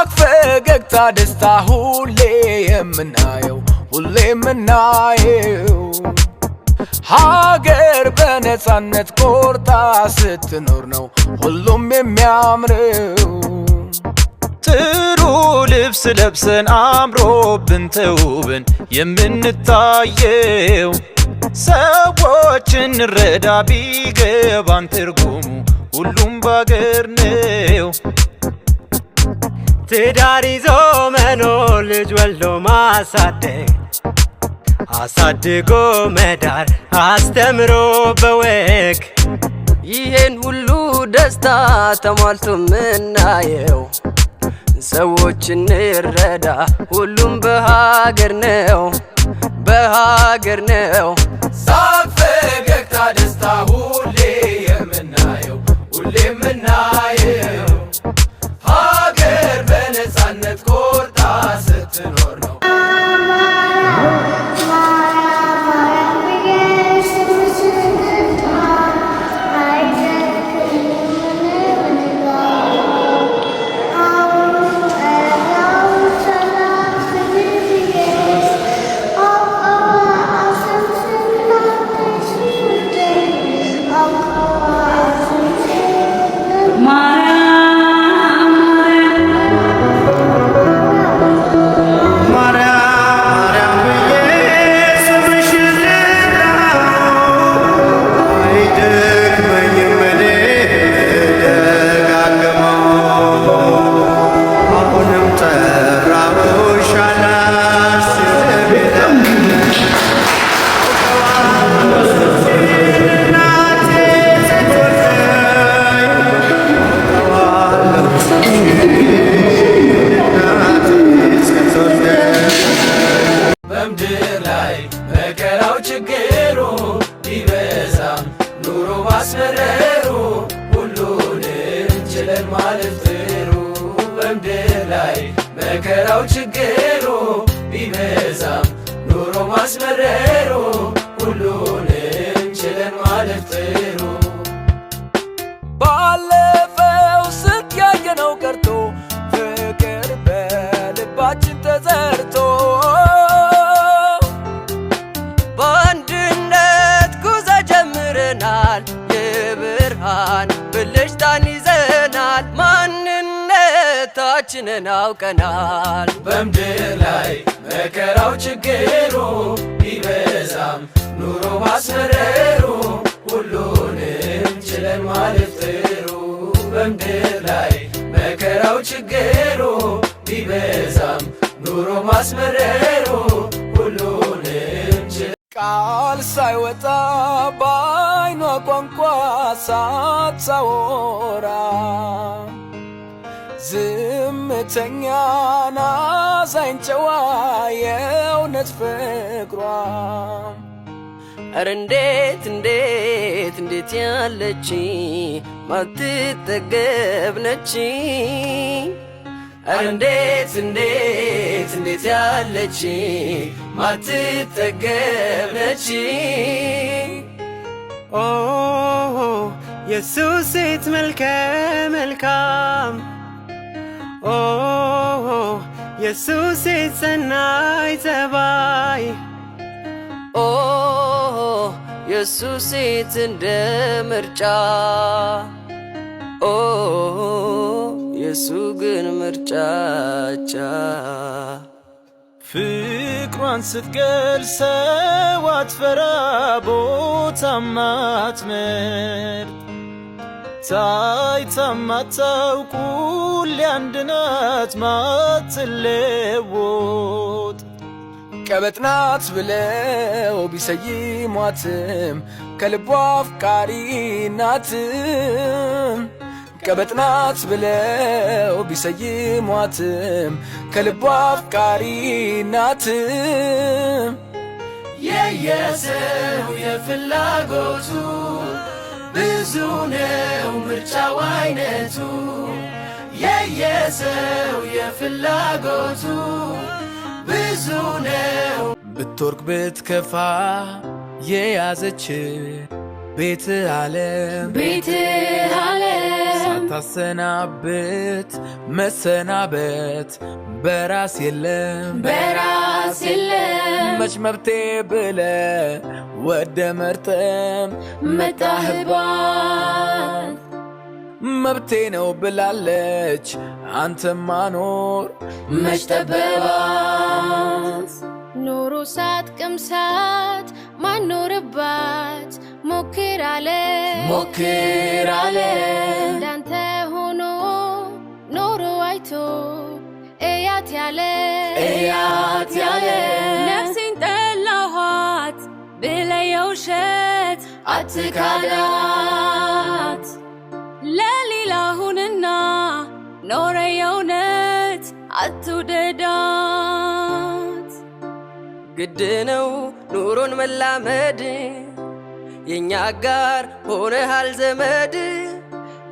ሳቅ ፈገግታ ደስታ ሁሌ የምናየው ሀገር በነፃነት ቆርጣ ስትኖር ነው ሁሉም የሚያምረው ጥሩ ልብስ ለብሰን አምሮብን ተውበን የምንታየው ሰዎችን እንረዳ ቢገባን ትርጉሙ ሁሉም ባገር ነው ትዳር ይዞ መኖር ልጅ ወልዶ ማሳደግ አሳድጎ መዳር አስተምሮ በወግ ይሄን ሁሉ ደስታ ተሟልቶ ምናየው ሰዎች እንረዳ ሁሉም በሀገር ነው ሳቅ ፈገግታ ደስታ ሁሌ የምናየው ሀገር በነፃነት ቆርጣ ስትኖር ነው መከራው ችግሩ ቢበዛም ኑሮ ማስመረሩ ሁሉንም ችለን ማለፍ ጥሩ በምድር ላይ መከራው ችግሩ ቢበዛም ኑሮ ማስመረሩ ሁሉንም ችለን ማለፍ ጥሩ ባለፈው ስንት ያየነው ቀርቶ ፍቅር በልባችን ተዘርቶ የብርሃን ብልጭታን ይዘናል ማንነታችንን አውቀናል በምድር ላይ መከራው ችግሩ ቢበዛም ኑሮ ማስመረሩ ሁሉንም ችለን ማለፍ ጥሩ በምድር ላይ መከራው ችግሩ ቢበዛም ኑሮ ማስመረሩ ሁሉንም ቃል ሳይወጣ ባይኗ ቋንቋ ሳታወራ ዝምተኛና አዛኝ ጨዋ የእውነት ፍቅሯ ኧረ እንዴት ያለች ማትጠገብ ነች ኧረ እንዴት ያለች ማትጠገብ ነች የሱስ ሴት መልከ መልካም የሱስ ሴት ሰናይ ጸባይ የሱስ ሴት እንደ ምርጫ የሱ ግን ምርጫቻ ፍቅሯን ስትገልጸው አትፈራ ቦታም አትመርጥ ታይታ ማታውቅ ሁሌ አንድ ናት ማትለወጥ ቀበጥ ናት ብለው ቢሰይሟትም ከልቧ አፍቃሪ ናትም ቀበጥ ናት ብለው ቢሰይሟትም ከልቧ አፍቃሪ ናትም የየሰው የፍላጎቱ ብዙ ነው ምርጫው አይነቱ የየሰው የፍላጎቱ ብዙ ነው ብትወርቅ ብትከፋ የያዘች ቤት ዓለም ሳታሰናብት መሰናበት በራስ የለም መች መብቴ ብለ ወደ መርጠም መጣህባት መብቴ ነው ብላለች አንተም ማኖር መች ጠበባት ኑሮ ሳትቀምሳት ማኖርባት ሞክር አለ እንዳንተ ሆኖ ኖሮ አይቶ እያት ያለ ነፍሴን ጠላኋት ብለህ የውሸት አትካዳት ለሌላ ሁንና ኖረ የእውነት አትውደዳት ግድ ነው ኑሮን መላመድ የኛ ጋር ሆነሃል ዘመድ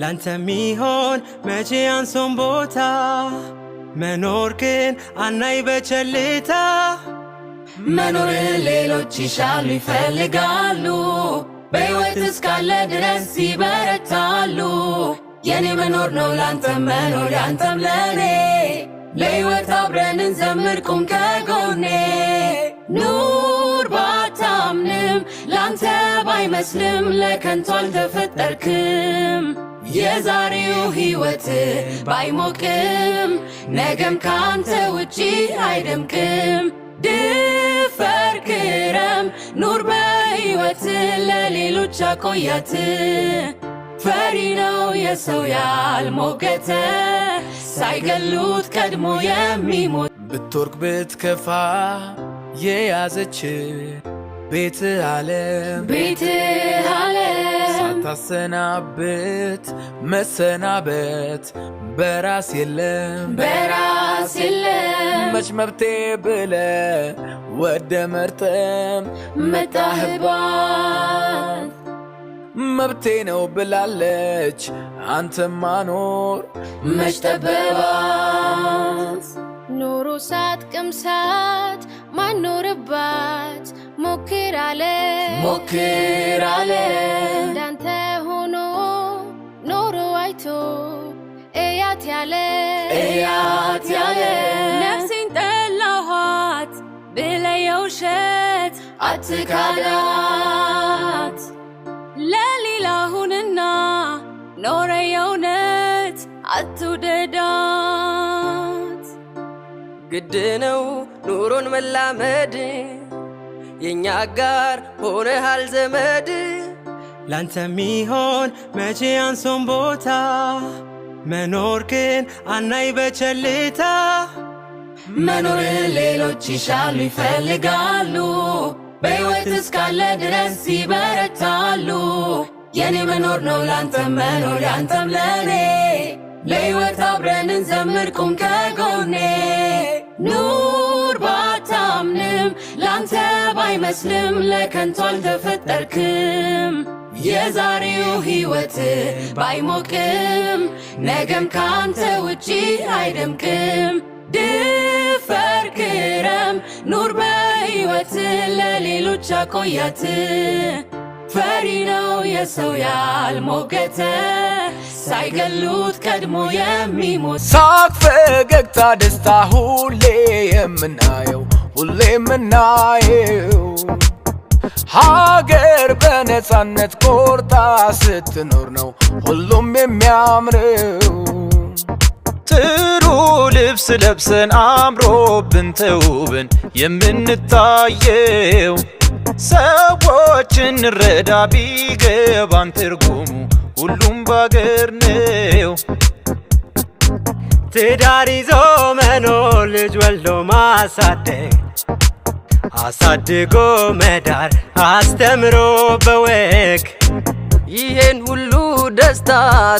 ላንተ ሚሆን መቼ አንሶን ቦታ መኖር ግን አናይ በቸልታ መኖርን ሌሎች ይሻሉ ይፈልጋሉ በሕይወት እስካለ ድረስ ይበረታሉ የኔ መኖር ነው ላንተ መኖር ያንተም ለኔ ለሕይወት አብረን እንዘምር ቁም ከጎኔ ኑር ባታምንም ላንተ ባይመስልም ለከንቱ አልተፈጠርክም የዛሬው ሕይወት ባይሞቅም ነገም ካንተ ውጪ አይደምቅም ድፈር ክረም ኑር በሕይወት ለሌሎች አቆያት ፈሪ ነው የሰው ያልሞገተ ሳይገሉት ቀድሞ የሚሞት ብትወርቅ ብትከፋ የያዘች ቤትህ ዓለም ሳታሰናብት መሰናበት በራስ የለም መች መብቴ ብለ ወደ መርጠም መጣህባት መብቴ ነው ብላለች አንተም ማኖር መች ጠበባት ኑሮ ሳትቀምሳት ማኖርባት ሞክር አለ እንዳንተ ሆኖ ኖሮ አይቶ እያት ያለ ነፍሴን ጠላኋት ብለህ የውሸት አትካዳት ለሌላ ሁንና ኖረ የእውነት አትውደዳት ግድ ነው ኑሮን መላመድ የኛ ጋር ሆነሃል ዘመድ ላንተ ሚሆን መቼ አንሶን ቦታ መኖር ግን አናይ በቸልታ መኖርን ሌሎች ይሻሉ ይፈልጋሉ በሕይወት እስካለ ድረስ ይበረታሉ የኔ መኖር ነው ላንተ መኖር ያንተም ለኔ ለሕይወት አብረን እንዘምር ቁም ከጎኔ ኑር ባታምንም ላንተ ባይመስልም ለከንቱ አልተፈጠርክም የዛሬው ሕይወት ባይሞቅም ነገም ካንተ ውጪ አይደምቅም ድፈር ክረም ኑር በሕይወት ለሌሎች አቆያት ፈሪ ነው የሰው ያልሞገተ ሳይገሉት ቀድሞ የሚሞት ሳቅ ፈገግታ ደስታ ሁሌ የምናየው ሀገር በነፃነት ቆርጣ ስትኖር ነው ሁሉም የሚያምረው ጥሩ ልብስ ለብሰን አምሮብን ተውበን የምንታየው ሰዎችን እንረዳ ቢገባን ትርጉሙ ሁሉም ባገር ነው ትዳር ይዞ መኖር ልጅ ወልዶ ማሳደግ አሳድጎ መዳር አስተምሮ በወግ ይሄን ሁሉ ደስታ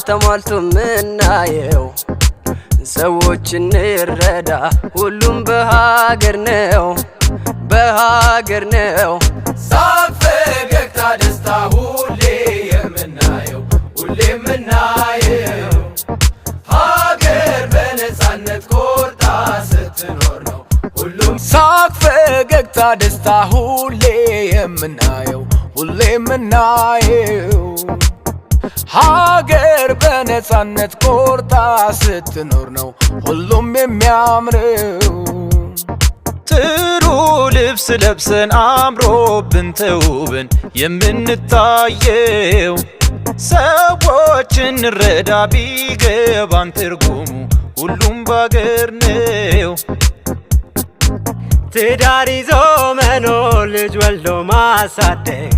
ተሟልቶ ምናየው ሰዎች እንረዳ ሁሉም በሀገር ነው ሳቅ ፈገግታ ደስታ ሁሌ የምናየው ሀገር በነፃነት ቆርጣ ስትኖር ነው ሁሉም ሳቅ ፈገግታ ደስታ ሁሌ የምናየው ሀገር በነፃነት ቆርጣ ስትኖር ነው ሁሉም የሚያምረው። ጥሩ ልብስ ለብሰን አምሮብን ተውበን የምንታየው ሰዎችን እንረዳ ቢገባን ትርጉሙ ሁሉም ባገር ነው። ትዳር ይዞ መኖር ልጅ ወልዶ ማሳደግ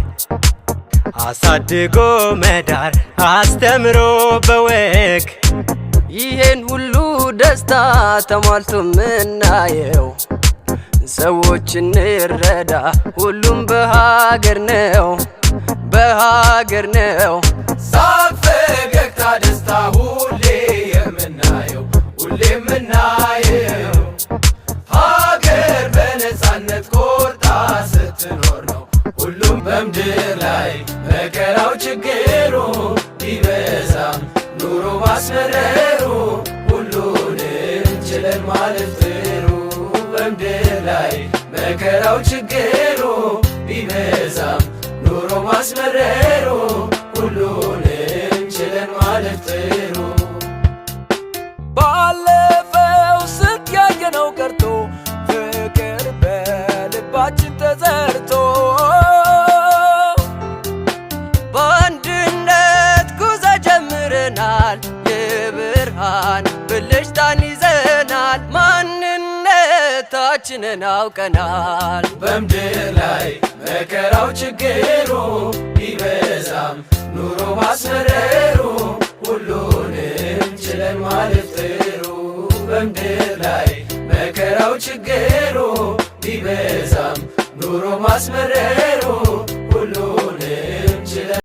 አሳድጎ መዳር አስተምሮ በወግ ይሄን ሁሉ ደስታ ተሟልቶ ምናየው ሰዎች እንረዳ ሁሉም በሀገር ነው በሀገር ነው። ሳቅ ፈገግታ ደስታ ሁሌ የምናየው ሁሌ የምናየው ሀገር በነፃነት ቆርጣ ስትኖር ነው ሁሉም በምድር ላይ መከራው ችግሩ ቢበዛም ኑሮ ማስመረሩ ሁሉንም ችለን ማለፍ ጥሩ በምድር ላይ መከራው ችግሩ ቢበዛም ኑሮ ማስመረሩ ሁሉንም ችለን ማለፍ ጥሩ ባለፈው ስንት ያየነው ቀርቶ ፍቅር በልባችን ተዘርቶ በአንድነት ጉዞ ጀምረናል የብርሃን ብልጭታን ይዘናል ማንነታችንን አውቀናል። በምድር ላይ መከራው ችግሩ ቢበዛም ኑሮ ማስመረሩ ሁሉንም ችለን ማለፍ ጥሩ በምድር ላይ መከራው ችግሩ ቢበዛም ኑሮ ማስመረሩ